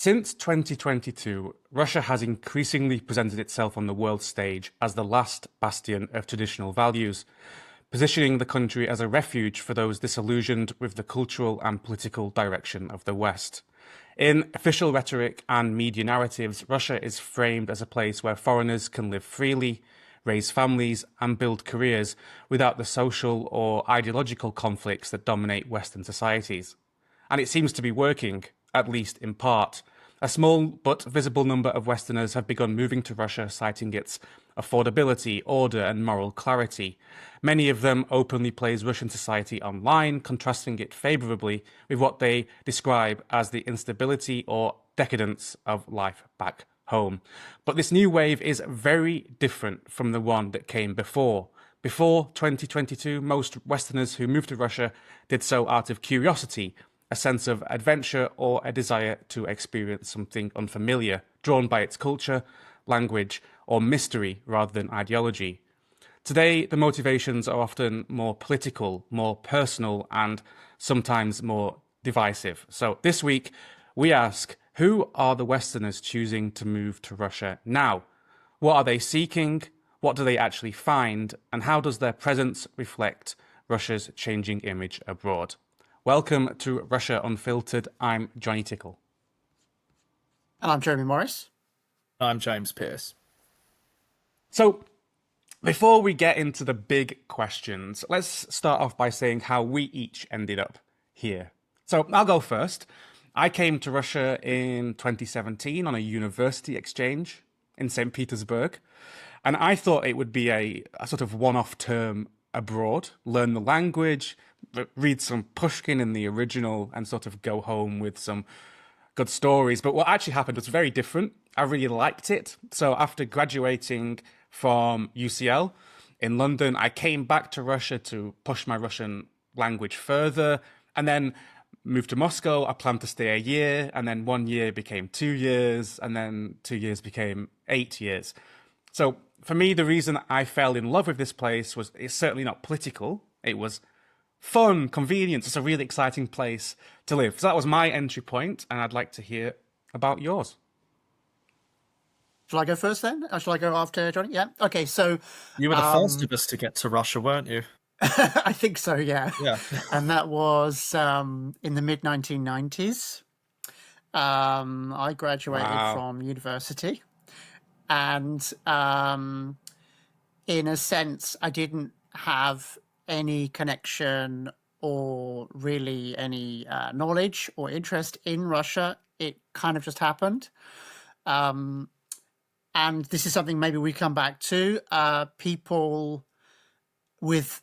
Since 2022, Russia has increasingly presented itself on the world stage as the last bastion of traditional values, positioning the country as a refuge for those disillusioned with the cultural and political direction of the West. In official rhetoric and media narratives, Russia is framed as a place where foreigners can live freely, raise families, and build careers without the social or ideological conflicts that dominate Western societies. And it seems to be working, at least in part. A small but visible number of Westerners have begun moving to Russia, citing its affordability, order, and moral clarity. Many of them openly praise Russian society online, contrasting it favourably with what they describe as the instability or decadence of life back home. But this new wave is very different from the one that came before. Before 2022, most Westerners who moved to Russia did so out of curiosity, a sense of adventure, or a desire to experience something unfamiliar, drawn by its culture, language, or mystery rather than ideology. Today, the motivations are often more political, more personal, and sometimes more divisive. So this week, we ask, who are the Westerners choosing to move to Russia now? What are they seeking? What do they actually find? And how does their presence reflect Russia's changing image abroad? Welcome to Russia Unfiltered. I'm Jonny Tickle. And I'm Jeremy Morris. I'm James Pearce. So, before we get into the big questions, let's start off by saying how we each ended up here. So, I'll go first. I came to Russia in 2017 on a university exchange in St. Petersburg, and I thought it would be a sort of one-off term abroad, learn the language, read some Pushkin in the original, and sort of go home with some good stories. But what actually happened was very different. I really liked it. So after graduating from UCL in London, I came back to Russia to push my Russian language further, and then moved to Moscow. I planned to stay a year, and then 1 year became 2 years, and then 2 years became 8 years. So for me, the reason I fell in love with this place was it's certainly not political. It was fun, convenience. It's a really exciting place to live. So that was my entry point, and I'd like to hear about yours. Shall I go first then? Or shall I go after Johnny? Yeah. Okay. So You were the first of us to get to Russia, weren't you? I think so. Yeah. Yeah. And that was in the mid 1990s. I graduated from university, and in a sense, I didn't have any connection or really any knowledge or interest in Russia. It kind of just happened. And this is something maybe we come back to. People with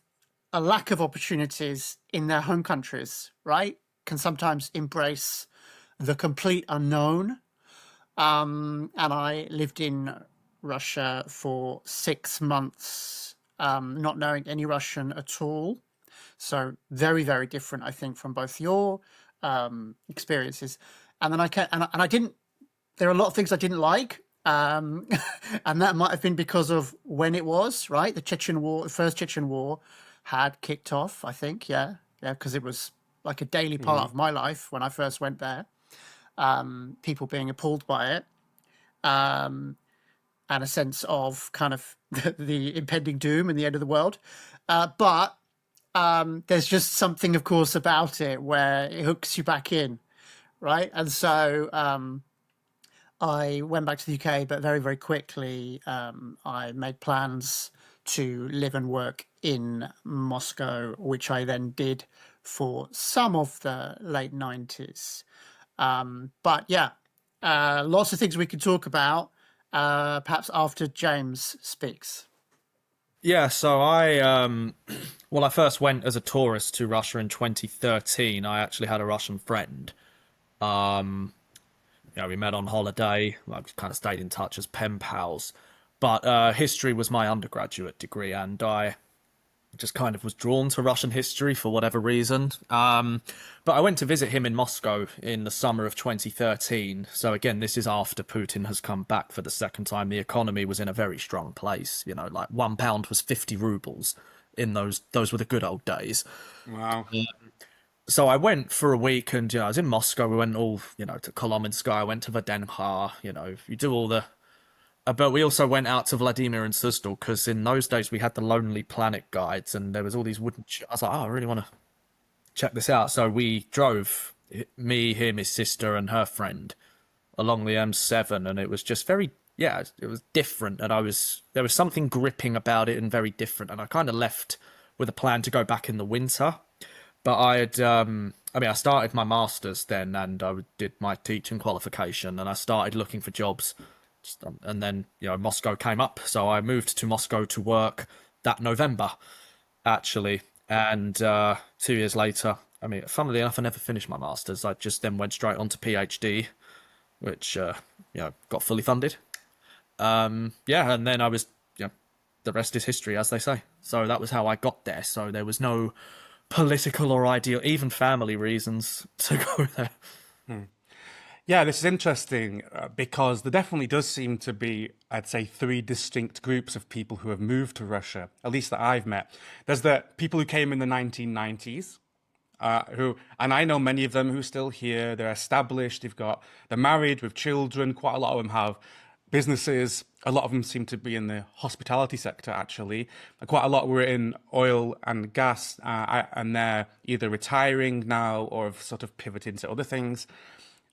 a lack of opportunities in their home countries, right, can sometimes embrace the complete unknown. And I lived in Russia for 6 months, not knowing any Russian at all. So very, very different, I think, from both your experiences. And then I didn't. There are a lot of things I didn't like, and that might have been because of when it was, right. The Chechen War, the first Chechen War, had kicked off. I think, yeah, because it was like a daily part of my life when I first went there. People being appalled by it. And a sense of kind of the impending doom and the end of the world. But there's just something, of course, about it where it hooks you back in, right? And so I went back to the UK, but very, very quickly I made plans to live and work in Moscow, which I then did for some of the late 90s. But yeah, lots of things we could talk about. Perhaps after James speaks. Yeah, so I first went as a tourist to Russia in 2013. I actually had a Russian friend. We met on holiday. I kind of stayed in touch as pen pals. But history was my undergraduate degree, and I just kind of was drawn to Russian history for whatever reason. But I went to visit him in Moscow in the summer of 2013. So again, this is after Putin has come back for the second time. The economy was in a very strong place. You know, like £1 was 50 rubles in those were the good old days. Wow. So I went for a week, and I was in Moscow. We went all, to Kolomenskoye. I went to Vdenha. You do all the. But we also went out to Vladimir and Suzdal, because in those days we had the Lonely Planet guides, and there was all these wooden. I was like, oh, I really want to check this out. So we drove, me, him, his sister, and her friend, along the M7, and it was just very, it was different, and there was something gripping about it and very different, and I kind of left with a plan to go back in the winter. But I started my master's then, and I did my teaching qualification, and I started looking for jobs. And then, Moscow came up, so I moved to Moscow to work that November, actually. And 2 years later, funnily enough, I never finished my master's. I just then went straight on to PhD, which, got fully funded. And then I was, the rest is history, as they say. So that was how I got there. So there was no political or ideal, even family reasons to go there. Yeah, this is interesting because there definitely does seem to be, I'd say, three distinct groups of people who have moved to Russia, at least that I've met. There's the people who came in the 1990s, and I know many of them who are still here. They're established, they're married with children. Quite a lot of them have businesses. A lot of them seem to be in the hospitality sector, actually. Quite a lot were in oil and gas, and they're either retiring now or have sort of pivoted into other things.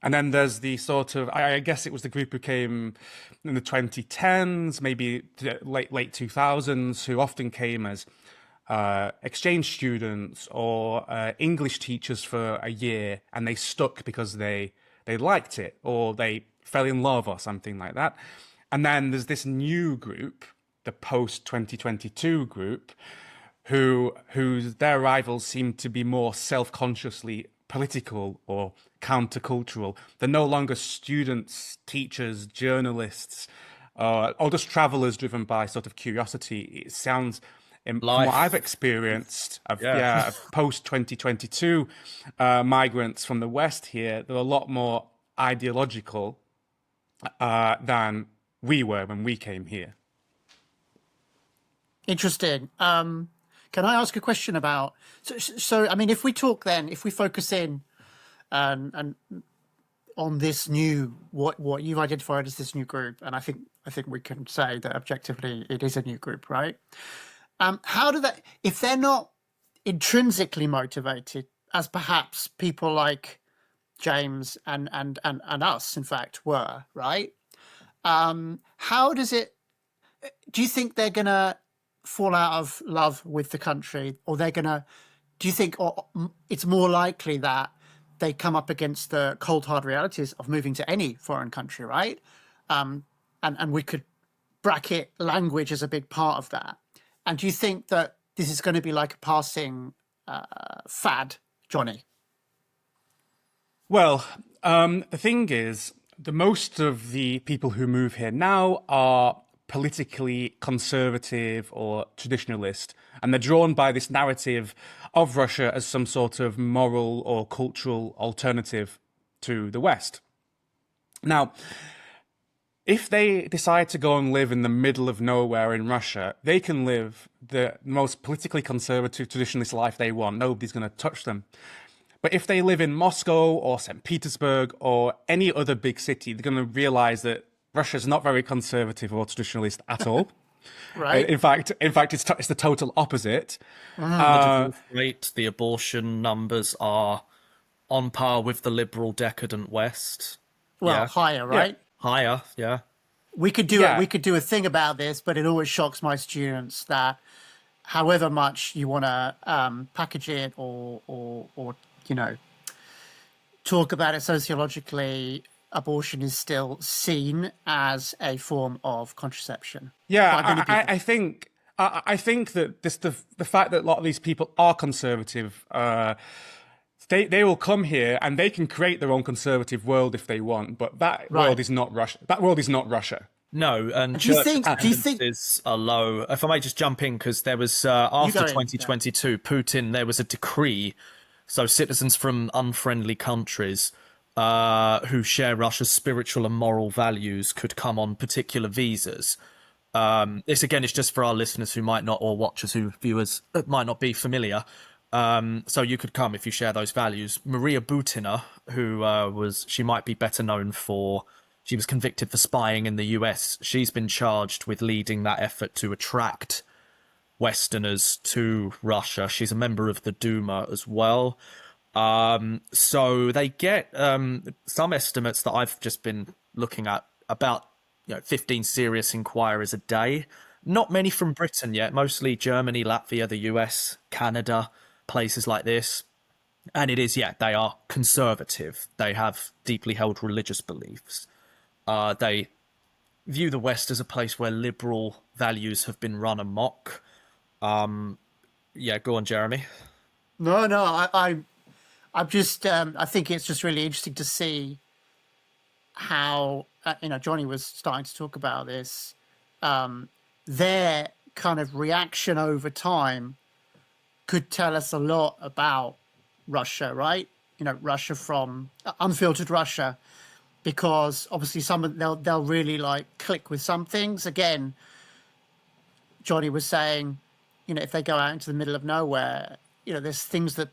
And then there's the sort of, I guess it was the group who came in the 2010s, maybe late 2000s, who often came as exchange students or English teachers for a year, and they stuck because they liked it, or they fell in love or something like that. And then there's this new group, the post-2022 group, whose their arrivals seem to be more self-consciously political or countercultural. They're no longer students, teachers, journalists, or just travelers driven by sort of curiosity. It sounds, from what I've experienced of post-2022 migrants from the West here, they're a lot more ideological than we were when we came here. Interesting. Can I ask a question about, so if we focus in and on this new, what you've identified as this new group, and I think we can say that objectively it is a new group, right? How do they, if they're not intrinsically motivated, as perhaps people like James and us, in fact, were, right? How does it, do you think they're going to fall out of love with the country, or do you think it's more likely that they come up against the cold hard realities of moving to any foreign country, right? And we could bracket language as a big part of that. And do you think that this is going to be like a passing fad, Jonny? Well, the thing is, the most of the people who move here now are politically conservative or traditionalist, and they're drawn by this narrative of Russia as some sort of moral or cultural alternative to the West. Now, if they decide to go and live in the middle of nowhere in Russia, they can live the most politically conservative traditionalist life they want. Nobody's going to touch them. But if they live in Moscow or St. Petersburg or any other big city, they're going to realize that Russia's not very conservative or traditionalist at all. Right. In fact, it's the total opposite. The divorce rate, the abortion numbers are on par with the liberal, decadent West. Well, higher, right? Yeah. Higher, yeah. We could do a thing about this, but it always shocks my students that however much you want to package it or talk about it sociologically, abortion is still seen as a form of contraception. Yeah, I think that the fact that a lot of these people are conservative, they will come here and they can create their own conservative world if they want, but that world is not Russia. That world is not Russia. No, and do you think is a low? If I may just jump in, because there was after 2022, Putin, there was a decree, so citizens from unfriendly countries who share Russia's spiritual and moral values could come on particular visas. This again is just for our listeners who might not, or watchers who viewers might not be familiar. So you could come if you share those values. Maria Butina, who she might be better known for, she was convicted for spying in the US. She's been charged with leading that effort to attract Westerners to Russia. She's a member of the Duma as well. So they get some estimates that I've just been looking at about 15 serious inquiries a day. Not many from Britain yet, mostly Germany, Latvia, the US, Canada, places like this. And it is, they are conservative. They have deeply held religious beliefs. They view the West as a place where liberal values have been run amok. Go on, Jeremy. No, I'm just, I think it's just really interesting to see how, Jonny was starting to talk about this, their kind of reaction over time could tell us a lot about Russia, right? Russia from unfiltered Russia, because obviously they'll really like click with some things. Again, Jonny was saying, if they go out into the middle of nowhere, there's things that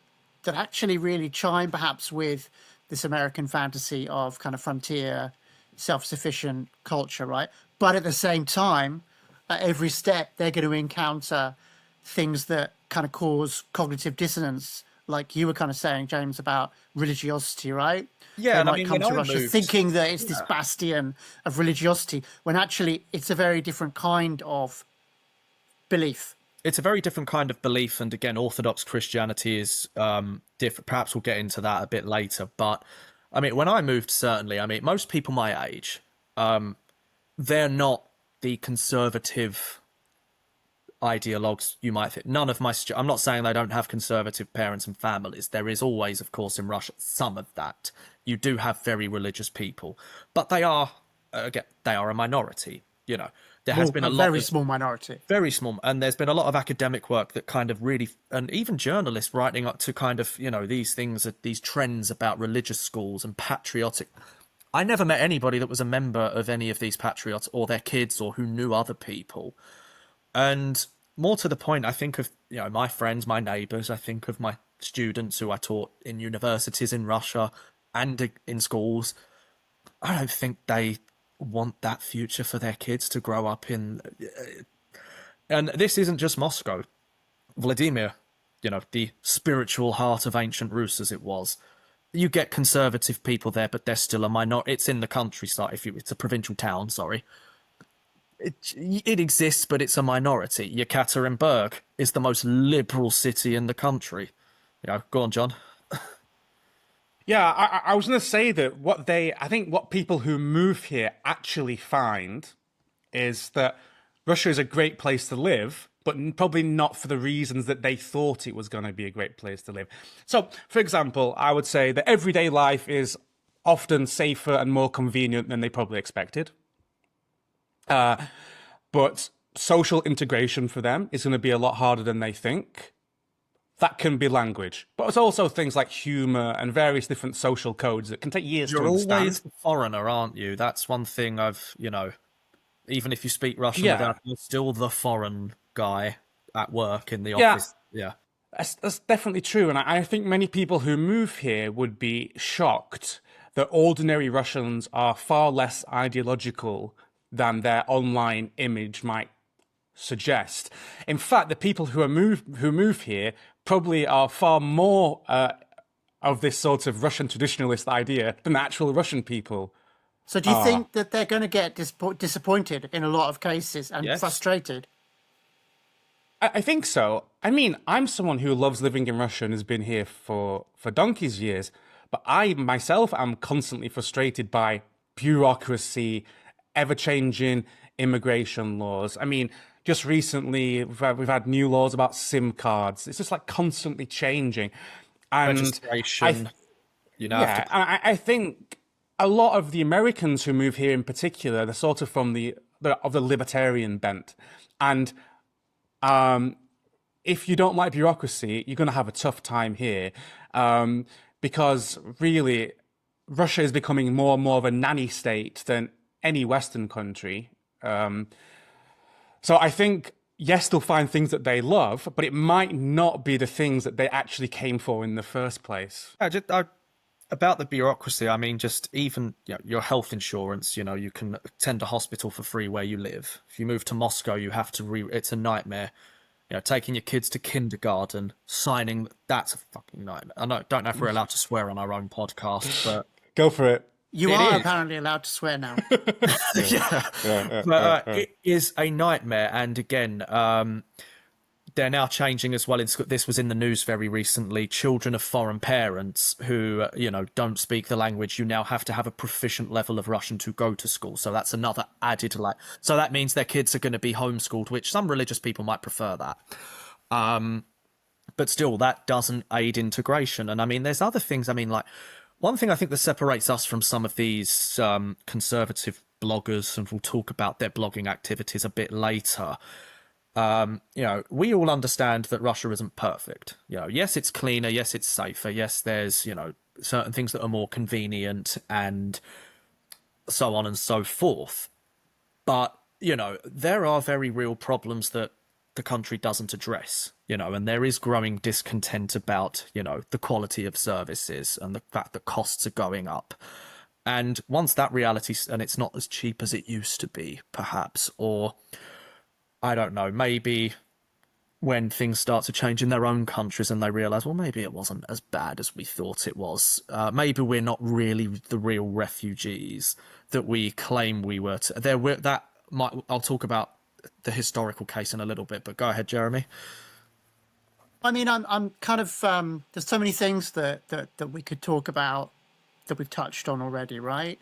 actually really chime perhaps with this American fantasy of kind of frontier, self-sufficient culture, right? But at the same time, at every step, they're going to encounter things that kind of cause cognitive dissonance, like you were kind of saying, James, about religiosity, right? Yeah, they and might I mean, come when to I Russia moved, thinking that it's this bastion of religiosity, when actually it's a very different kind of belief. It's a very different kind of belief, and again, Orthodox Christianity is different. Perhaps we'll get into that a bit later. But I mean, when I moved, certainly, I mean, most people my age, they're not the conservative ideologues you might think. None of my I'm not saying they don't have conservative parents and families. There is always, of course, in Russia some of that. You do have very religious people, but they are again, they are a minority. There has been a lot very small minority, very small, and there's been a lot of academic work that kind of really, and even journalists writing up to kind of these things, these trends about religious schools and patriotic. I never met anybody that was a member of any of these patriots or their kids or who knew other people. And more to the point, I think of my friends, my neighbours. I think of my students who I taught in universities in Russia and in schools. I don't think they want that future for their kids to grow up in. And this isn't just Moscow. Vladimir, the spiritual heart of ancient Rus, as it was. You get conservative people there, but they're still a minority. It's in the countryside. It's a provincial town, sorry. It exists, but it's a minority. Yekaterinburg is the most liberal city in the country. Go on, John. Yeah, I was going to say that I think what people who move here actually find is that Russia is a great place to live, but probably not for the reasons that they thought it was going to be a great place to live. So, for example, I would say that everyday life is often safer and more convenient than they probably expected. But social integration for them is going to be a lot harder than they think. That can be language, but it's also things like humor and various different social codes that can take years to understand. You're always a foreigner, aren't you? That's one thing I've, even if you speak Russian, you're still the foreign guy at work in the office. Yeah. That's definitely true. And I think many people who move here would be shocked that ordinary Russians are far less ideological than their online image might suggest. In fact, the people who move here probably are far more of this sort of Russian traditionalist idea than the actual Russian people. So do you think that they're going to get disappointed in a lot of cases and frustrated? I think so. I mean, I'm someone who loves living in Russia and has been here for donkey's years, but I myself am constantly frustrated by bureaucracy, ever-changing immigration laws. I mean, just recently, we've had new laws about SIM cards. It's just like constantly changing. And registration. I think a lot of the Americans who move here in particular, they're sort of from the libertarian bent. And if you don't like bureaucracy, you're going to have a tough time here. Because really, Russia is becoming more and more of a nanny state than any Western country. So I think, yes, they'll find things that they love, but it might not be the things that they actually came for in the first place. About the bureaucracy, I mean, just even your health insurance, you can attend a hospital for free where you live. If you move to Moscow, you have to it's a nightmare. Taking your kids to kindergarten, signing, that's a fucking nightmare. I don't know if we're allowed to swear on our own podcast, but... Go for it. You are apparently allowed to swear now. It is a nightmare. And again, they're now changing as well. This was in the news very recently. Children of foreign parents who, don't speak the language, you now have to have a proficient level of Russian to go to school. So that's another added, so that means their kids are going to be homeschooled, which some religious people might prefer that. But still, that doesn't aid integration. And I mean, there's other things. I mean, one thing I think that separates us from some of these conservative bloggers, and we'll talk about their blogging activities a bit later. We all understand that Russia isn't perfect. Yes, it's cleaner. Yes, it's safer. Yes, there's, certain things that are more convenient and so on and so forth. But, there are very real problems that the country doesn't address, and there is growing discontent about, the quality of services and the fact that costs are going up. And once that reality, and it's not as cheap as it used to be, perhaps, or... I don't know, maybe when things start to change in their own countries and they realise, well, maybe it wasn't as bad as we thought it was. Maybe we're not really the real refugees that we claim we were. I'll talk about the historical case in a little bit, but go ahead, Jeremy. I mean, I'm kind of, there's so many things that we could talk about that we've touched on already, right?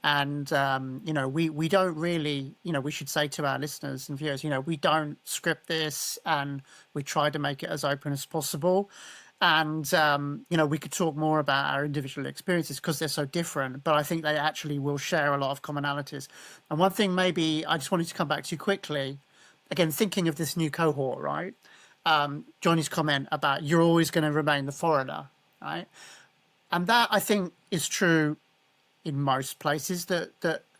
And, we don't really, we should say to our listeners and viewers, we don't script this and we try to make it as open as possible. And, we could talk more about our individual experiences because they're so different, but I think they actually will share a lot of commonalities. And one thing maybe I just wanted to come back to quickly, again, thinking of this new cohort, right? Jonny's comment about you're always going to remain the foreigner, right? And that I think is true in most places that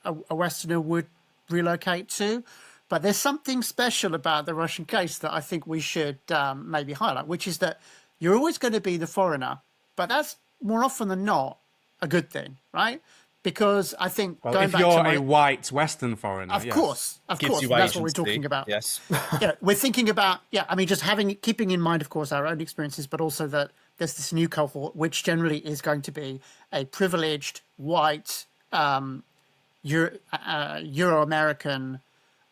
a Westerner would relocate to. But there's something special about the Russian case that I think we should maybe highlight, which is that you're always going to be the foreigner, but that's more often than not a good thing, right? Because I think if you're a white Western foreigner, of course, that's what we're talking about. Yes, we're thinking about just keeping in mind, of course, our own experiences, but also that there's this new cohort, which generally is going to be a privileged white Euro-American,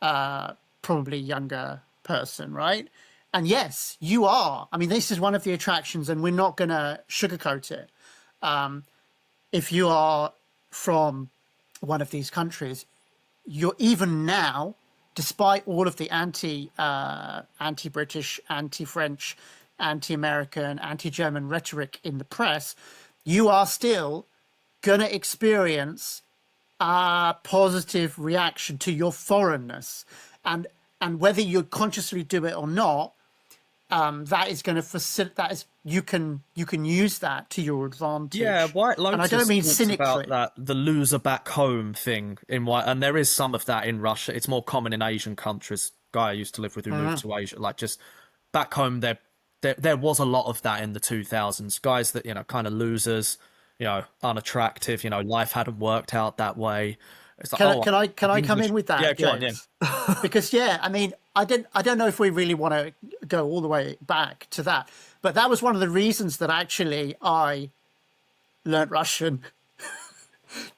probably younger person, right? And yes, you are. I mean, this is one of the attractions, and we're not going to sugarcoat it. If you are from one of these countries, you're even now, despite all of the anti-British, anti-French, anti-American, anti-German rhetoric in the press, you are still going to experience a positive reaction to your foreignness. And whether you consciously do it or not, that is going to facilitate. You can use that to your advantage. Yeah, White Lotus. And I don't mean cynically. About that, the loser back home thing in White, and there is some of that in Russia. It's more common in Asian countries. Guy I used to live with who moved to Asia, just back home, there was a lot of that in the 2000s. Guys that kind of losers, unattractive. Life hadn't worked out that way. It's like, can I come in with that? Yeah, go on, yeah. Because I mean, I don't know if we really want to go all the way back to that, but that was one of the reasons that actually I learnt Russian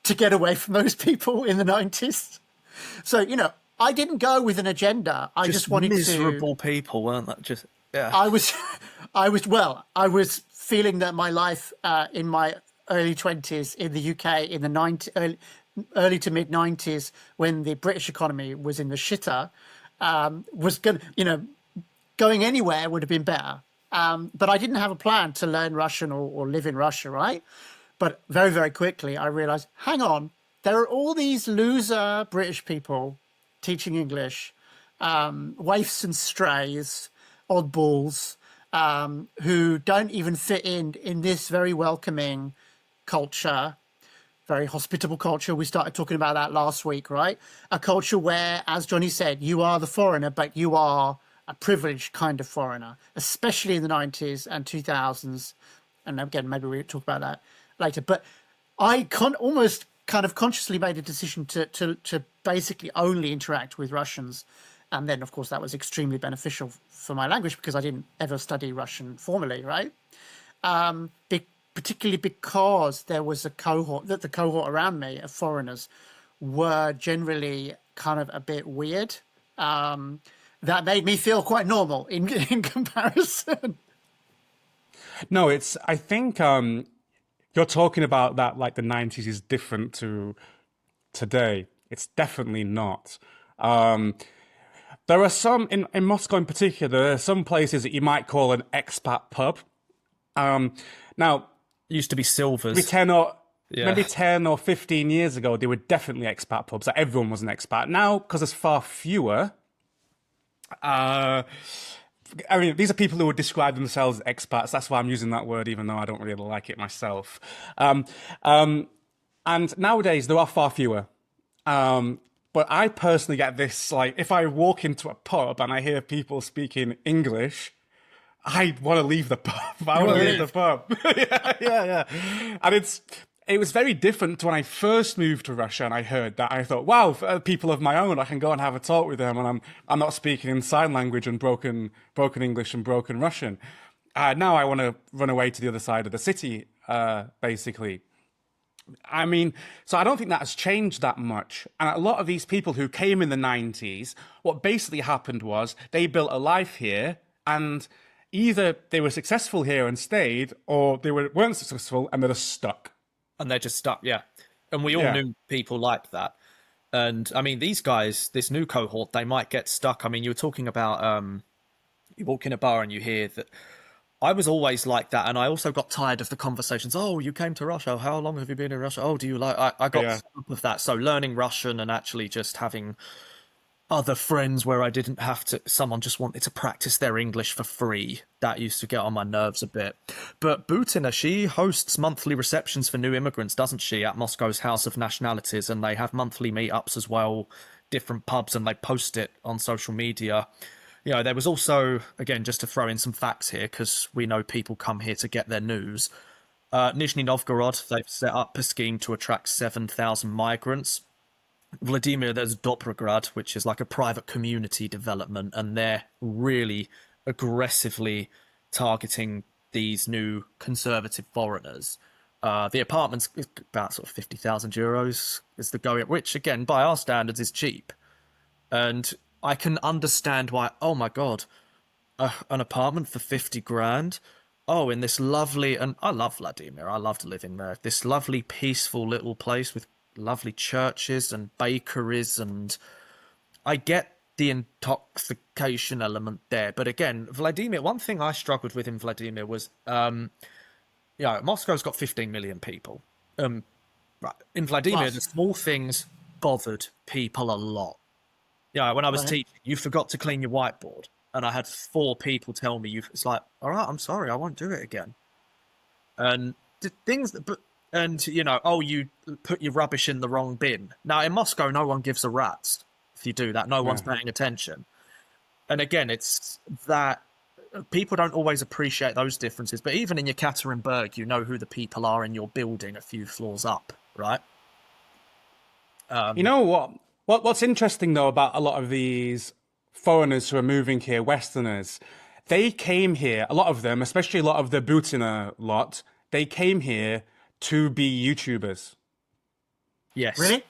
to get away from those people in the 90s. So I didn't go with an agenda. I just wanted miserable people, weren't that? Just yeah. I was feeling that my life in my early 20s in the UK in the early to mid 90s, when the British economy was in the shitter, was going anywhere would have been better. But I didn't have a plan to learn Russian or live in Russia, right? But very, very quickly I realized, hang on, there are all these loser British people teaching English, waifs and strays, oddballs, who don't even fit in this very welcoming culture, very hospitable culture. We started talking about that last week, right? A culture where, as Jonny said, you are the foreigner, but you are a privileged kind of foreigner, especially in the 90s and 2000s. And again, maybe we'll talk about that later. But I almost kind of consciously made a decision to basically only interact with Russians. And then, of course, that was extremely beneficial for my language because I didn't ever study Russian formally, right? Particularly because there was the cohort around me of foreigners were generally kind of a bit weird. That made me feel quite normal in comparison. No, I think you're talking about that like the 90s is different to today. It's definitely not. There are some, in Moscow in particular, there are some places that you might call an expat pub. Now, It used to be Silvers. maybe 10 or 15 years ago, they were definitely expat pubs. Like everyone was an expat. Now, because there's far fewer, I mean, these are people who would describe themselves as expats. That's why I'm using that word, even though I don't really like it myself. And nowadays, there are far fewer. But I personally get this, like, if I walk into a pub and I hear people speaking English, I want to leave the pub. I want to leave the pub. yeah. And it was very different to when I first moved to Russia and I heard that. I thought, wow, for people of my own, I can go and have a talk with them, and I'm not speaking in sign language and broken English and broken Russian. Now I want to run away to the other side of the city, basically. I mean, so I don't think that has changed that much. And a lot of these people who came in the 90s, what basically happened was they built a life here, and either they were successful here and stayed, or they weren't successful and they're just stuck. And they're just stuck, yeah. And we all knew people like that. And I mean, these guys, this new cohort, they might get stuck. I mean, you were talking about, you walk in a bar and you hear that. I was always like that, and I also got tired of the conversations. Oh, you came to Russia. How long have you been in Russia? Oh, do you like... I got fed up of that. So learning Russian and actually just having other friends where I didn't have to... Someone just wanted to practice their English for free. That used to get on my nerves a bit. But Butina, she hosts monthly receptions for new immigrants, doesn't she, at Moscow's House of Nationalities, and they have monthly meetups as well, different pubs, and they post it on social media. You know, there was also, again, just to throw in some facts here, because we know people come here to get their news. Nizhny Novgorod, they've set up a scheme to attract 7,000 migrants. Vladimir, there's Dobrograd, which is like a private community development, and they're really aggressively targeting these new conservative foreigners. The apartment's about sort of 50,000 euros is the going, which, again, by our standards, is cheap. And I can understand why, oh my God, an apartment for 50 grand? Oh, in this lovely, and I love Vladimir, I loved living there, this lovely, peaceful little place with lovely churches and bakeries, and I get the intoxication element there. But again, Vladimir, one thing I struggled with in Vladimir was, Moscow's got 15 million people. Right. In Vladimir, the small things bothered people a lot. Yeah, when I was teaching, you forgot to clean your whiteboard, and I had 4 people tell me, it's like, all right, I'm sorry, I won't do it again. And you put your rubbish in the wrong bin. Now, in Moscow, no one gives a rat's if you do that. No one's paying attention. And again, it's that people don't always appreciate those differences. But even in Yekaterinburg, you know who the people are in your building a few floors up, right? You know what? What's interesting, though, about a lot of these foreigners who are moving here, Westerners, they came here, a lot of them, especially a lot of the Butina lot, they came here to be YouTubers. Yes. Really?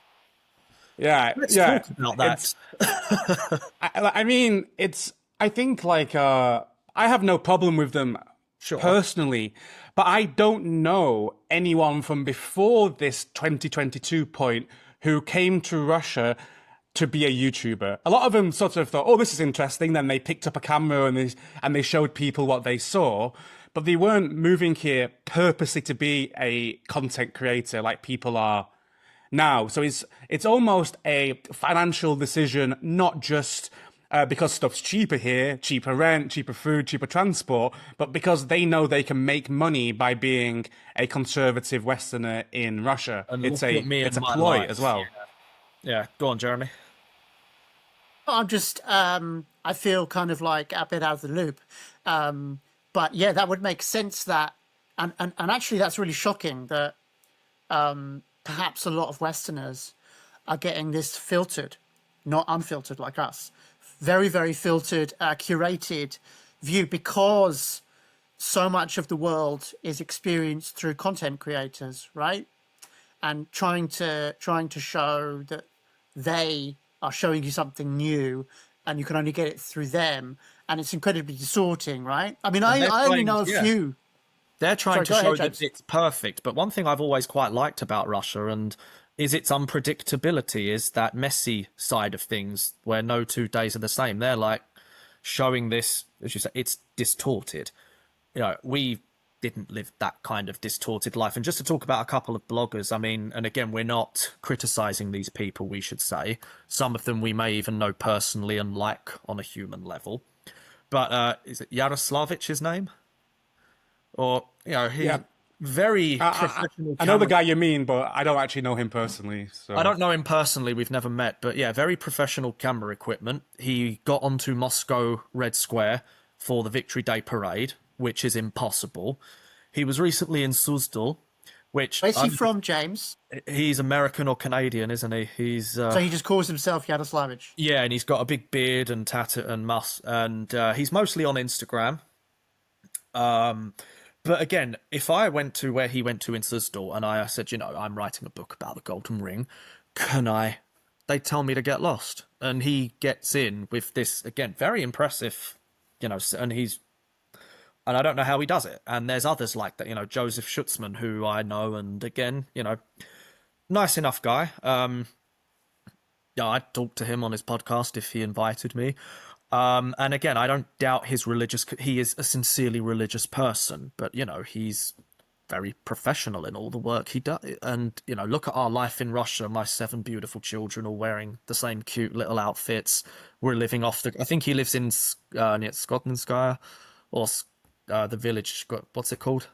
Yeah. Let's talk about that. I think, I have no problem with them personally, but I don't know anyone from before this 2022 point who came to Russia to be a YouTuber. A lot of them sort of thought, oh, this is interesting. Then they picked up a camera and they showed people what they saw. But they weren't moving here purposely to be a content creator like people are now. So it's almost a financial decision, not just because stuff's cheaper here, cheaper rent, cheaper food, cheaper transport, but because they know they can make money by being a conservative Westerner in Russia. And it's a ploy as well. Yeah, go on, Jeremy. I'm just I feel kind of like a bit out of the loop. But yeah, that would make sense that, and actually that's really shocking that perhaps a lot of Westerners are getting this filtered, not unfiltered like us. Very, very filtered, curated view, because so much of the world is experienced through content creators, right? And trying to show that they are showing you something new and you can only get it through them, and it's incredibly distorting, right? I mean, I only know a few. They're trying to Sorry, go show ahead, that James. it's perfect. But one thing I've always quite liked about Russia and is its unpredictability, is that messy side of things where no 2 days are the same. They're like showing this, as you say, it's distorted. You know, we didn't live that kind of distorted life. And just to talk about a couple of bloggers, I mean, and again, we're not criticizing these people, we should say. Some of them we may even know personally and like on a human level. But is it Yaroslavich, his name? Or, you know, he Yeah. very I, professional. I know the guy you mean, but I don't actually know him personally. So I don't know him personally. We've never met, but yeah, very professional camera equipment. He got onto Moscow Red Square for the Victory Day parade, which is impossible. He was recently in Suzdal, which Where's he from, James? he's American or Canadian, isn't he? He's So he just calls himself Yaroslavich. yeah, and he's got a big beard and tattoo and and he's mostly on Instagram. But again, if I went to where he went to in Suzdal and I said, you know, I'm writing a book about the Golden Ring, can I? They tell me to get lost. And he gets in with this, again, very impressive, you know, and I don't know how he does it. And there's others like that, you know, Joseph Schutzman, who I know, and again, you know, nice enough guy. Yeah, I'd talk to him on his podcast if he invited me. And again, I don't doubt his religious. He is a sincerely religious person, but you know, he's very professional in all the work he does. And you know, look at our life in Russia. My 7 beautiful children all wearing the same cute little outfits. We're living off the. I think he lives in near Skotninskaya, or the village. What's it called?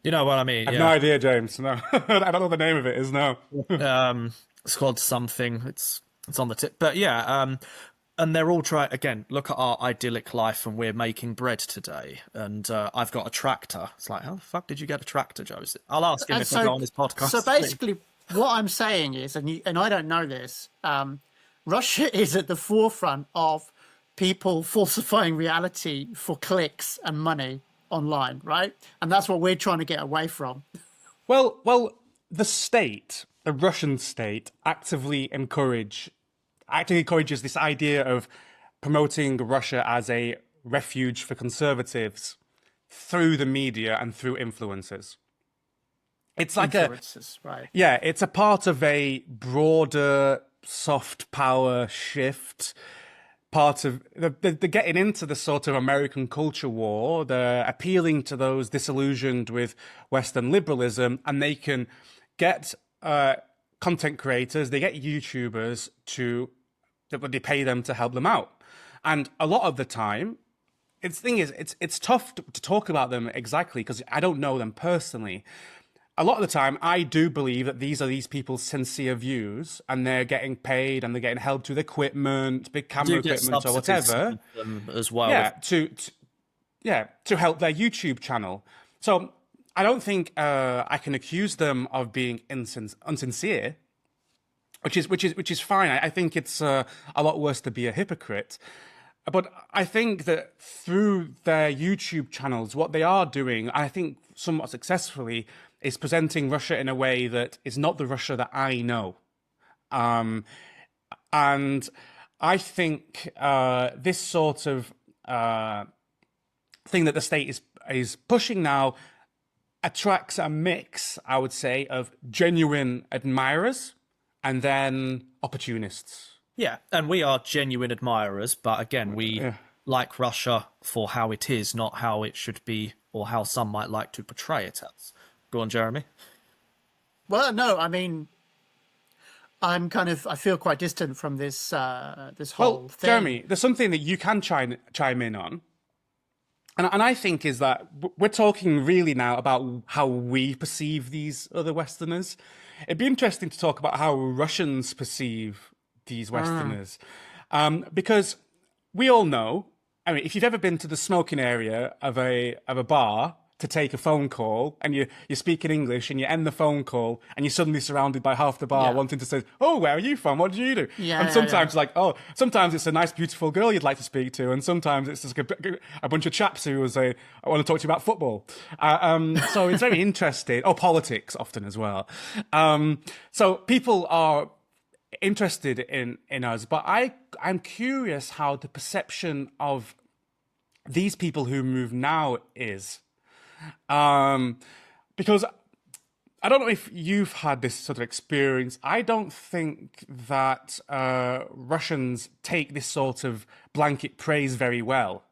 You know what I mean? I have no idea, James. No, I don't know the name of it. Is no. It's called something. It's on the tip, but yeah. And they're all trying again. Look at our idyllic life, and we're making bread today. And I've got a tractor. It's like, how the fuck did you get a tractor, Joseph? I'll ask him if I go on his podcast. So basically, what I'm saying is, and I don't know this, Russia is at the forefront of people falsifying reality for clicks and money online, right? And that's what we're trying to get away from. Well, the state, the Russian state, actively encourages this idea of promoting Russia as a refuge for conservatives through the media and through influencers. It's like right. Yeah, it's a part of a broader soft power shift. Part of they're getting into the sort of American culture war. They're appealing to those disillusioned with Western liberalism, and they can get content creators, they get YouTubers they pay them to help them out. And a lot of the time, it's tough to talk about them exactly because I don't know them personally. A lot of the time, I do believe that these are these people's sincere views, and they're getting paid, and they're getting helped with equipment, big camera equipment, or whatever, as well. Yeah, to help their YouTube channel. So I don't think I can accuse them of being unsincere, which is fine. I think it's a lot worse to be a hypocrite. But I think that through their YouTube channels, what they are doing, I think somewhat successfully, is presenting Russia in a way that is not the Russia that I know. And I think this sort of thing that the state is pushing now attracts a mix, I would say, of genuine admirers and then opportunists. Yeah, and we are genuine admirers, but again, we like Russia for how it is, not how it should be or how some might like to portray it as. Go on, Jeremy. Well, no, I mean, I feel quite distant from this whole thing. Jeremy, there's something that you can chime in on. And I think is that we're talking really now about how we perceive these other Westerners. It'd be interesting to talk about how Russians perceive these Westerners. Because we all know, I mean, if you've ever been to the smoking area of a bar to take a phone call and you speak in English and you end the phone call and you're suddenly surrounded by half the bar Yeah. wanting to say, "Oh, where are you from? What did you do?" Yeah, And yeah, sometimes sometimes it's a nice, beautiful girl you'd like to speak to, and sometimes it's just a bunch of chaps who will say, "I want to talk to you about football." So it's very interesting. Oh, politics often as well. So people are interested in us, but I'm curious how the perception of these people who move now is, because I don't know if you've had this sort of experience. I don't think that Russians take this sort of blanket praise very well.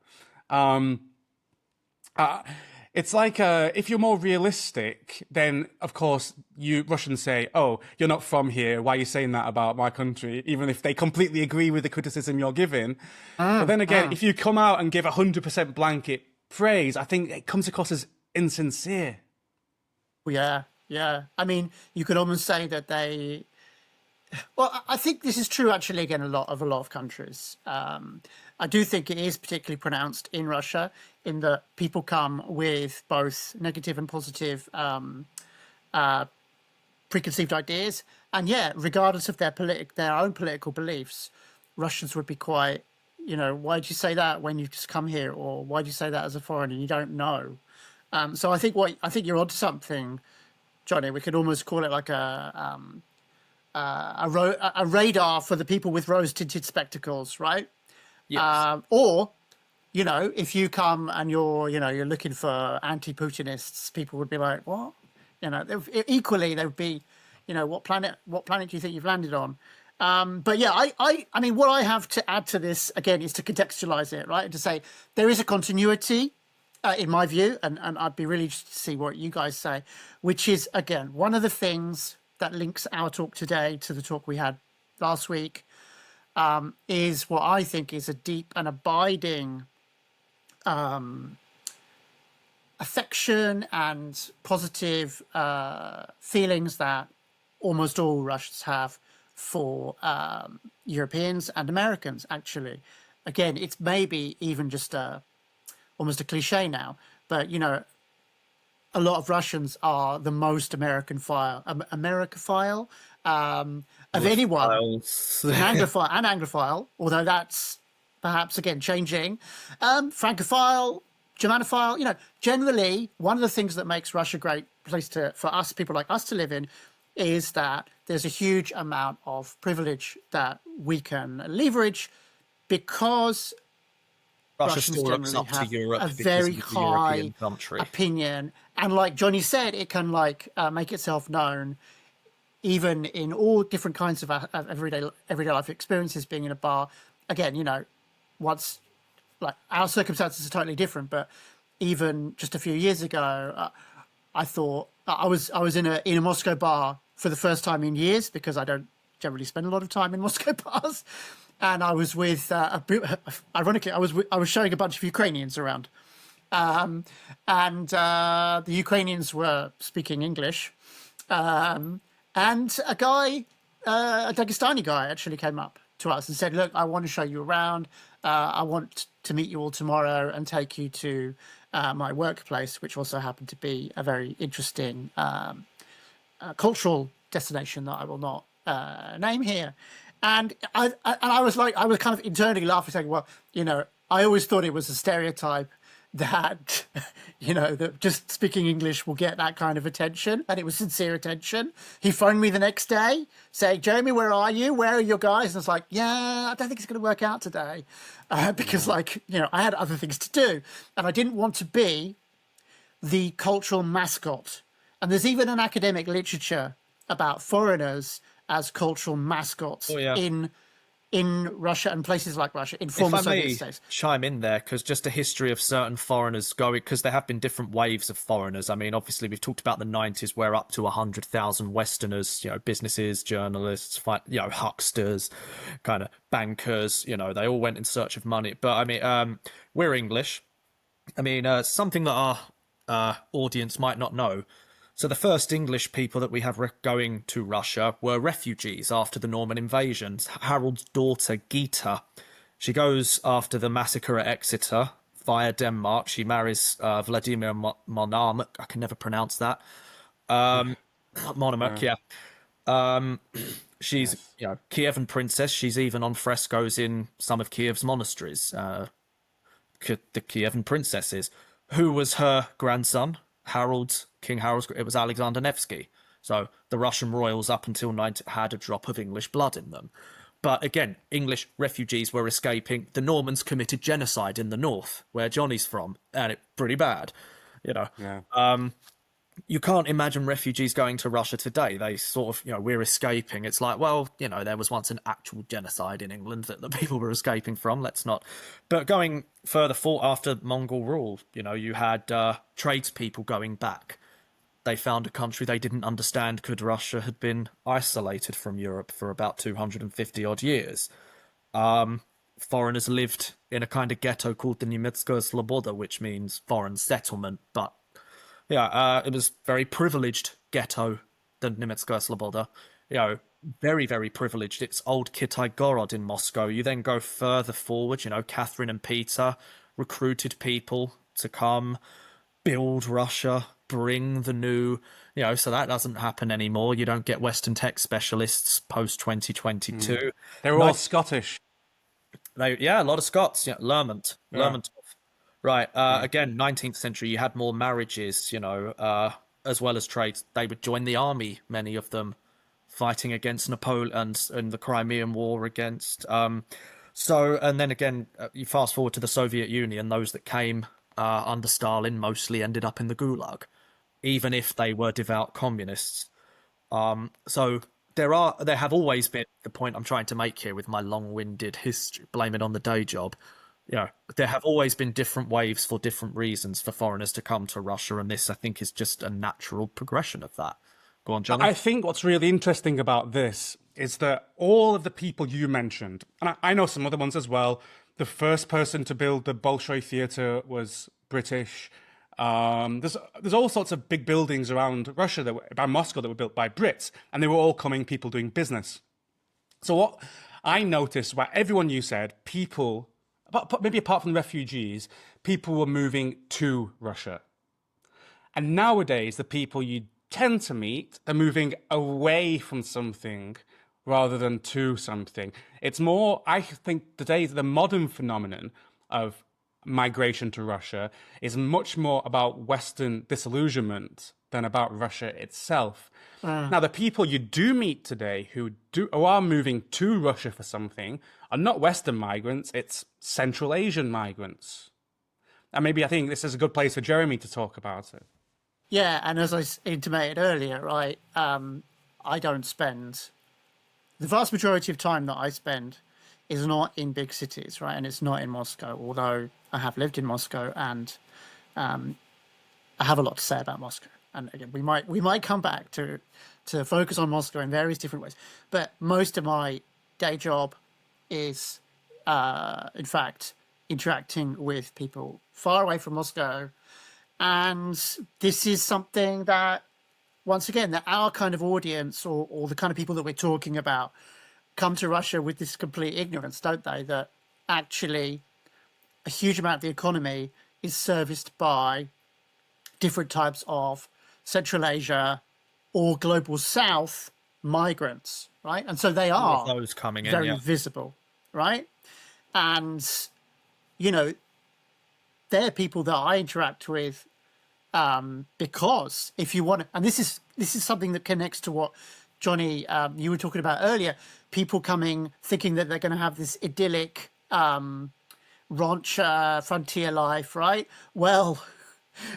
It's like if you're more realistic, then of course you Russians say, "Oh, you're not from here. Why are you saying that about my country?" Even if they completely agree with the criticism you're giving. But then again, if you come out and give 100% blanket praise, I think it comes across as insincere. Yeah, yeah. I mean, you could almost say that they. Well, I think this is true actually. Again, a lot of countries. I do think it is particularly pronounced in Russia, in that people come with both negative and positive preconceived ideas, and yeah, regardless of their own political beliefs, Russians would be quite, why'd you say that when you've just come here, or why'd you say that as a foreigner? You don't know. So I think you're onto something, Johnny. We could almost call it like a radar for the people with rose-tinted spectacles, right? Yes. Or, if you come and you're looking for anti-Putinists, people would be like, what? Equally, they would be, what planet do you think you've landed on? But yeah, I mean, what I have to add to this, again, is to contextualize it, right? And to say there is a continuity, in my view, and I'd be really interested to see what you guys say, which is, again, one of the things that links our talk today to the talk we had last week, is what I think is a deep and abiding affection and positive feelings that almost all Russians have for Europeans and Americans, actually. Again, it's maybe even just almost a cliche now, but, a lot of Russians are the most Americophile of anyone. Anglophile, although that's perhaps again changing. Francophile, Germanophile. Generally, one of the things that makes Russia a great place for us, people like us, to live in, is that there's a huge amount of privilege that we can leverage because Russia Russians still looks generally up to have Europe a because very it's a European high country. opinion, and like Johnny said, it can make itself known even in all different kinds of everyday life experiences. Being in a bar, again, once, like, our circumstances are totally different, but even just a few years ago, I thought I was in a Moscow bar for the first time in years, because I don't generally spend a lot of time in Moscow bars. And I was with, ironically, I was showing a bunch of Ukrainians around, and the Ukrainians were speaking English, and a Dagestani guy actually came up to us and said, "Look, I want to show you around. I want to meet you all tomorrow and take you to my workplace," which also happened to be a very interesting cultural destination that I will not name here. And I was kind of internally laughing, saying, well, I always thought it was a stereotype that, that just speaking English will get that kind of attention. And it was sincere attention. He phoned me the next day saying, "Jeremy, where are you? Where are your guys?" And I was like, yeah, I don't think it's going to work out today. Because I had other things to do. And I didn't want to be the cultural mascot. And there's even an academic literature about foreigners as cultural mascots in Russia and places like Russia, in former Soviet states. Chime in there, because just a history of certain foreigners going, because there have been different waves of foreigners. I mean, obviously, we've talked about the 90s, where up to 100,000 Westerners, businesses, journalists, hucksters, kind of bankers, they all went in search of money. But I mean, we're English. I mean, something that our audience might not know. So the first English people that we have going to Russia were refugees after the Norman invasions. Harold's daughter, Gita, she goes after the massacre at Exeter via Denmark. She marries Vladimir Monomakh. I can never pronounce that. Monomakh, yeah. She's Yes. Kievan princess. She's even on frescoes in some of Kiev's monasteries. The Kievan princesses. Who was her grandson? King Harold's. It was Alexander Nevsky. So the Russian royals up until 90 had a drop of English blood in them. But again, English refugees were escaping. The Normans committed genocide in the north, where Johnny's from, and it's pretty bad. Yeah. You can't imagine refugees going to Russia today. They sort of, we're escaping. It's like, well, there was once an actual genocide in England that the people were escaping from. Let's not. But going further forward after Mongol rule, you had tradespeople going back. They found a country they didn't understand because Russia had been isolated from Europe for about 250 odd years. Foreigners lived in a kind of ghetto called the Niemiecka Sloboda, which means foreign settlement, but it was very privileged ghetto, the Niemiecka Sloboda. Very, very privileged. It's old Kitai Gorod in Moscow. You then go further forward, Catherine and Peter recruited people to come build Russia, bring the new, so that doesn't happen anymore. You don't get Western tech specialists post 2022. They were all Scottish. A lot of Scots. Lermont. Right. Again, 19th century, you had more marriages, as well as trades. They would join the army, many of them, fighting against Napoleon and the Crimean War against. And then again, you fast forward to the Soviet Union, those that came under Stalin mostly ended up in the Gulag, even if they were devout communists. So there have always been, the point I'm trying to make here with my long-winded history, blame it on the day job. There have always been different waves for different reasons for foreigners to come to Russia, and this, I think, is just a natural progression of that. Go on, Johnny. I think what's really interesting about this is that all of the people you mentioned, and I know some other ones as well, the first person to build the Bolshoi Theatre was British. There's all sorts of big buildings around Russia, by Moscow, that were built by Brits, and they were all coming people doing business. So what I noticed, what everyone you said, people, maybe apart from refugees, people were moving to Russia. And nowadays, the people you tend to meet are moving away from something rather than to something. It's more, I think, today the modern phenomenon of migration to Russia is much more about Western disillusionment than about Russia itself. Now, the people you do meet today who are moving to Russia for something are not Western migrants, it's Central Asian migrants. And maybe I think this is a good place for Jeremy to talk about it. Yeah, and as I intimated earlier, right, I don't spend... The vast majority of time that I spend is not in big cities, right? And it's not in Moscow, although I have lived in Moscow and I have a lot to say about Moscow. And again, we might come back to focus on Moscow in various different ways. But most of my day job is, in fact, interacting with people far away from Moscow. And this is something that, once again, that our kind of audience or the kind of people that we're talking about come to Russia with this complete ignorance, don't they? That actually a huge amount of the economy is serviced by different types of Central Asia or Global South migrants, right? And so they are those coming in, very visible, right? And, they're people that I interact with because if you want, and this is something that connects to what Johnny, you were talking about earlier, people coming thinking that they're going to have this idyllic ranch frontier life, right? Well,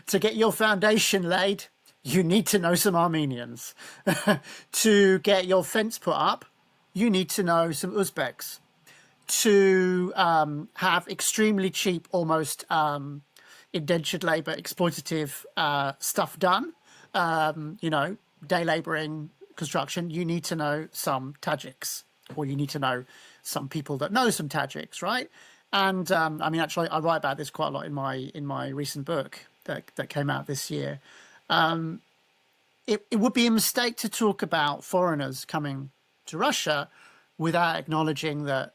to get your foundation laid, you need to know some Armenians. To get your fence put up, you need to know some Uzbeks. To have extremely cheap, almost indentured labour, exploitative stuff done, day labouring, construction, you need to know some Tajiks, or you need to know some people that know some Tajiks, right? And actually, I write about this quite a lot in my recent book that came out this year. it would be a mistake to talk about foreigners coming to Russia without acknowledging that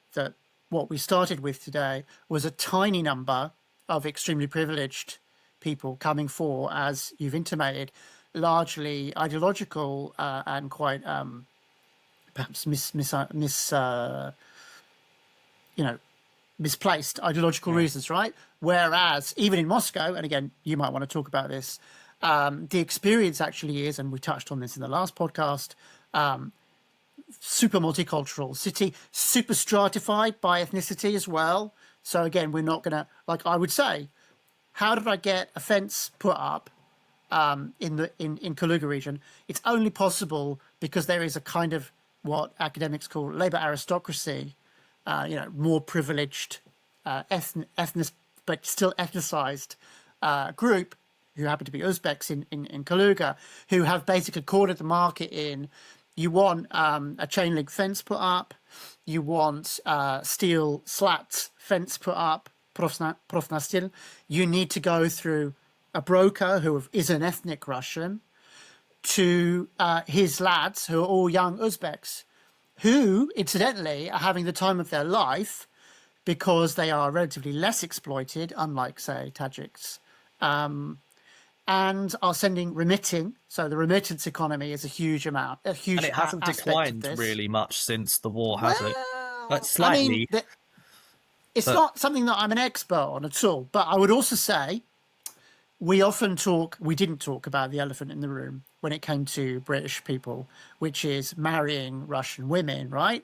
what we started with today was a tiny number of extremely privileged people coming for, as you've intimated, largely ideological and quite perhaps misplaced ideological reasons, right? Whereas even in Moscow, and again, you might want to talk about this, the experience actually is, and we touched on this in the last podcast, super multicultural city, super stratified by ethnicity as well. So again, we're not going to, like I would say, how did I get a fence put up in Kaluga region? It's only possible because there is a kind of what academics call labor aristocracy, more privileged, ethnic, but still ethnicized group who happen to be Uzbeks in Kaluga, who have basically cornered the market in. You want a chain link fence put up. You want steel slats fence put up. Profnastil. You need to go through a broker who is an ethnic Russian to his lads who are all young Uzbeks, who incidentally are having the time of their life because they are relatively less exploited, unlike say Tajiks. And are remitting. So the remittance economy is a huge amount, and it hasn't declined really much since the war, has it? But slightly. I mean, it's not something that I'm an expert on at all. But I would also say we didn't talk about the elephant in the room when it came to British people, which is marrying Russian women, right?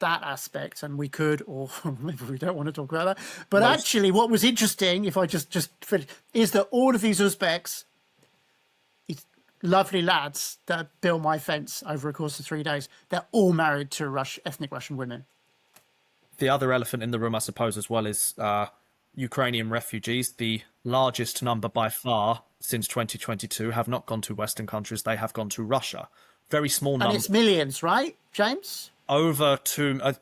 That aspect, and we could, or maybe we don't want to talk about that. But actually, what was interesting, if I just finish, is that all of these Uzbeks, these lovely lads that built my fence over a course of 3 days, they're all married to ethnic Russian women. The other elephant in the room, I suppose, as well, is Ukrainian refugees. The largest number by far since 2022 have not gone to Western countries; they have gone to Russia. Very small number. And it's millions, right, James? Over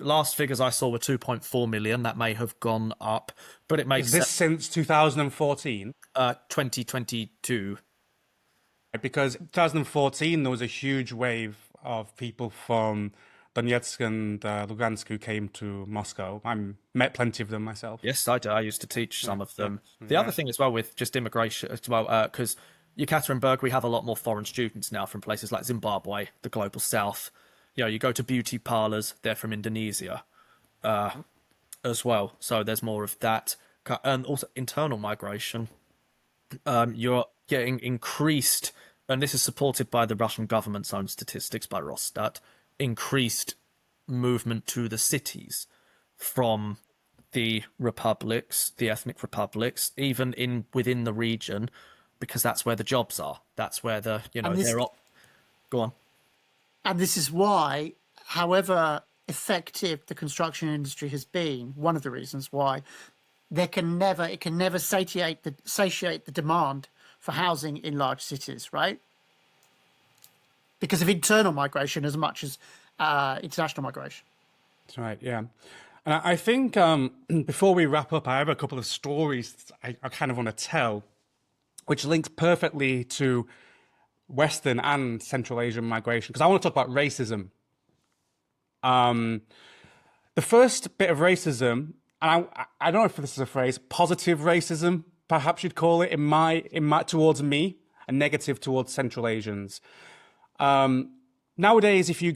last figures I saw were 2.4 million. That may have gone up, but it makes Is this since 2014? 2022. Because 2014 there was a huge wave of people from Donetsk and Lugansk who came to Moscow. I met plenty of them myself. Yes, I do. I used to teach some of them. The other thing as well with just immigration as well, because Yekaterinburg, we have a lot more foreign students now from places like Zimbabwe, the global south. You go to beauty parlors, they're from Indonesia as well. So there's more of that. And also internal migration. You're getting increased, and this is supported by the Russian government's own statistics, by Rosstat, increased movement to the cities from the republics, the ethnic republics, even within the region, because that's where the jobs are. That's where the, go on. And this is why, however effective the construction industry has been, one of the reasons why it can never satiate the demand for housing in large cities, right? Because of internal migration as much as international migration. That's right, yeah. And I think before we wrap up, I have a couple of stories I kind of want to tell, which links perfectly to Western and Central Asian migration, because I want to talk about racism. The first bit of racism, and I don't know if this is a phrase, positive racism, perhaps you'd call it, in my towards me, and negative towards Central Asians. Nowadays, if you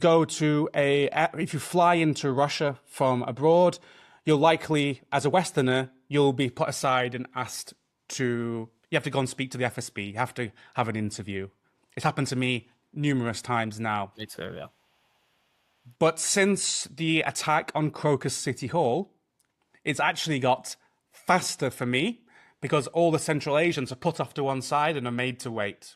fly into Russia from abroad, you'll likely, as a Westerner, you'll be put aside and asked you have to go and speak to the FSB. You have to have an interview. It's happened to me numerous times now. Me too, yeah. But since the attack on Crocus City Hall, it's actually got faster for me because all the Central Asians are put off to one side and are made to wait.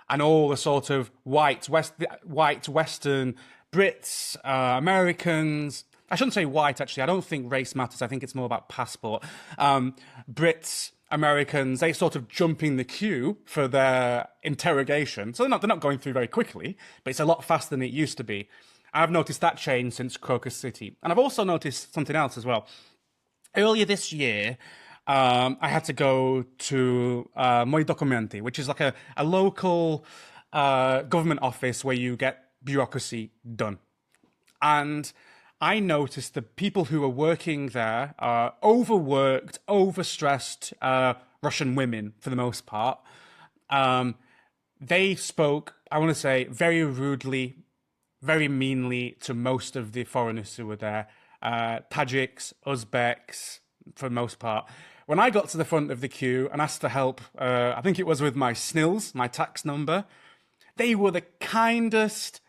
And all the sort of white Western Brits, Americans, I shouldn't say white, actually. I don't think race matters. I think it's more about passport. Brits, Americans, they sort of jump in the queue for their interrogation. So they're not going through very quickly, but it's a lot faster than it used to be. I've noticed that change since Crocus City. And I've also noticed something else as well. Earlier this year, I had to go to Moi Documenti, which is like a local government office where you get bureaucracy done. And I noticed the people who were working there are overworked, overstressed Russian women for the most part. They spoke, I want to say, very rudely, very meanly to most of the foreigners who were there. Tajiks, Uzbeks, for the most part. When I got to the front of the queue and asked for help, I think it was with my SNILS, my tax number, they were the kindest.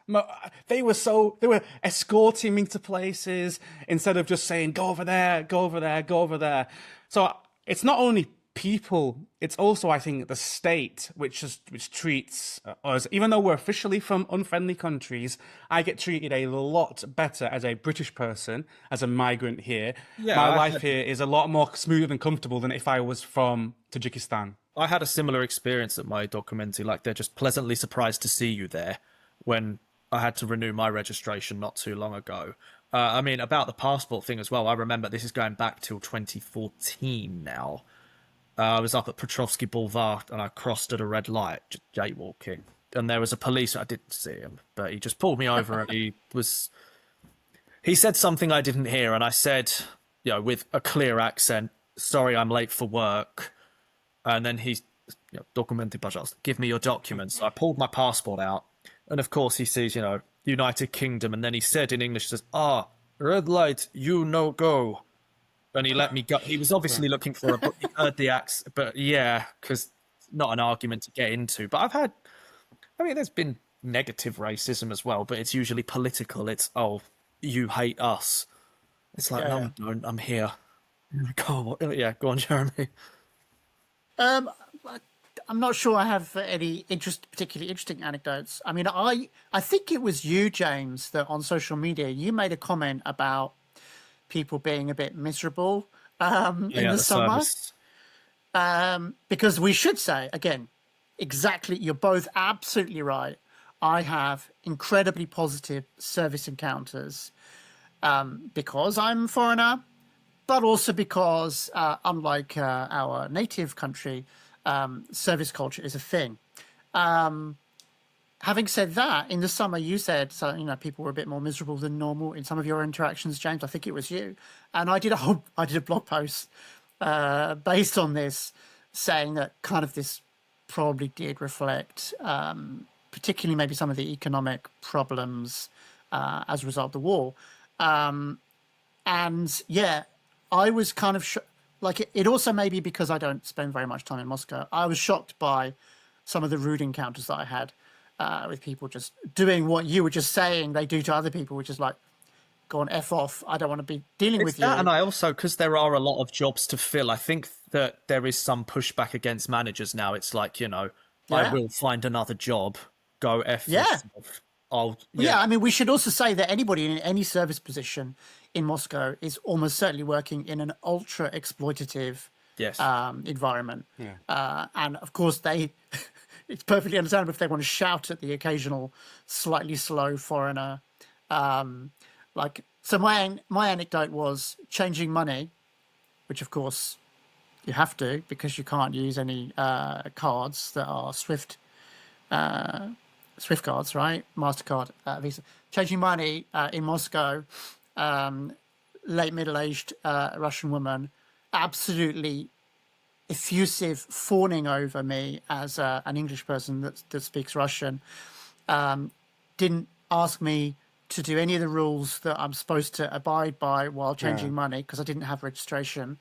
They were escorting me to places instead of just saying, go over there, go over there, go over there. So it's not only people, it's also, I think, the state which treats us, even though we're officially from unfriendly countries, I get treated a lot better as a British person, as a migrant here. Yeah, My life here is a lot more smooth and comfortable than if I was from Tajikistan. I had a similar experience at my documentary. Like, they're just pleasantly surprised to see you there when I had to renew my registration not too long ago. I mean, about the passport thing as well, I remember this is going back till 2014 now. I was up at Petrovsky Boulevard and I crossed at a red light, just jaywalking. And there was a police, I didn't see him, but he just pulled me over and he said something I didn't hear. And I said, with a clear accent, sorry, I'm late for work. And then he, documenty, pожалуйста, give me your documents. So I pulled my passport out. And of course he sees, United Kingdom. And then he said in English, says, red light, you no go. And he let me go. He was obviously looking for he heard the accent, but yeah, because not an argument to get into. But there's been negative racism as well, but it's usually political. It's, you hate us. It's like, no, I don't, I'm here. Go on, Jeremy. I'm not sure I have any particularly interesting anecdotes. I mean, I think it was you, James, that on social media you made a comment about people being a bit miserable in the summer. Because we should say, again, exactly, you're both absolutely right. I have incredibly positive service encounters because I'm a foreigner, but also because, unlike our native country, service culture is a thing. Having said that, in the summer, you said, people were a bit more miserable than normal in some of your interactions, James. I think it was you. And I did a blog post based on this, saying that kind of this probably did reflect, particularly maybe some of the economic problems as a result of the war. And yeah, I was kind of it also may be because I don't spend very much time in Moscow. I was shocked by some of the rude encounters that I had with people just doing what you were just saying they do to other people, which is like, go on, F off. I don't want to be dealing with you. And I also, because there are a lot of jobs to fill, I think that there is some pushback against managers now. It's like, I will find another job. Go F yourself. I mean, we should also say that anybody in any service position in Moscow is almost certainly working in an ultra exploitative environment. Yeah. And of course, it's perfectly understandable if they want to shout at the occasional slightly slow foreigner. So my anecdote was changing money, which of course you have to because you can't use any cards that are Swift cards, right? MasterCard, Visa. Changing money in Moscow, late middle-aged Russian woman, absolutely effusive, fawning over me as an English person that speaks Russian. Didn't ask me to do any of the rules that I'm supposed to abide by while changing money because I didn't have registration.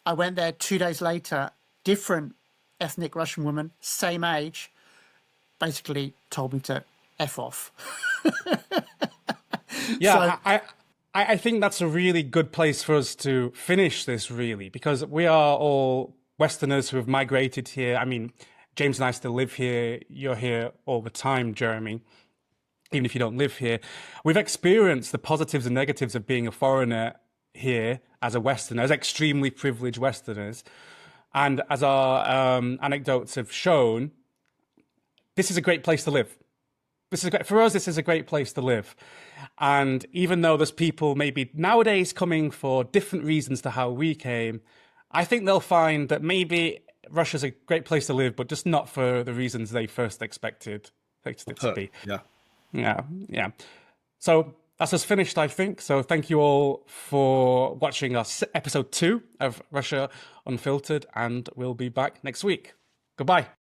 I went there 2 days later, different ethnic Russian woman, same age, basically told me to F off. Yeah, so, I think that's a really good place for us to finish this, really, because we are all Westerners who have migrated here. I mean, James and I still live here. You're here all the time, Jeremy, even if you don't live here. We've experienced the positives and negatives of being a foreigner here as a Westerner, as extremely privileged Westerners. And as our anecdotes have shown, this is a great place to live. For us, this is a great place to live. And even though there's people maybe nowadays coming for different reasons to how we came, I think they'll find that maybe Russia's a great place to live, but just not for the reasons they first expected. expected it to be. Yeah. Yeah. So that's us finished, I think. So thank you all for watching our episode 2 of Russia Unfiltered, and we'll be back next week. Goodbye.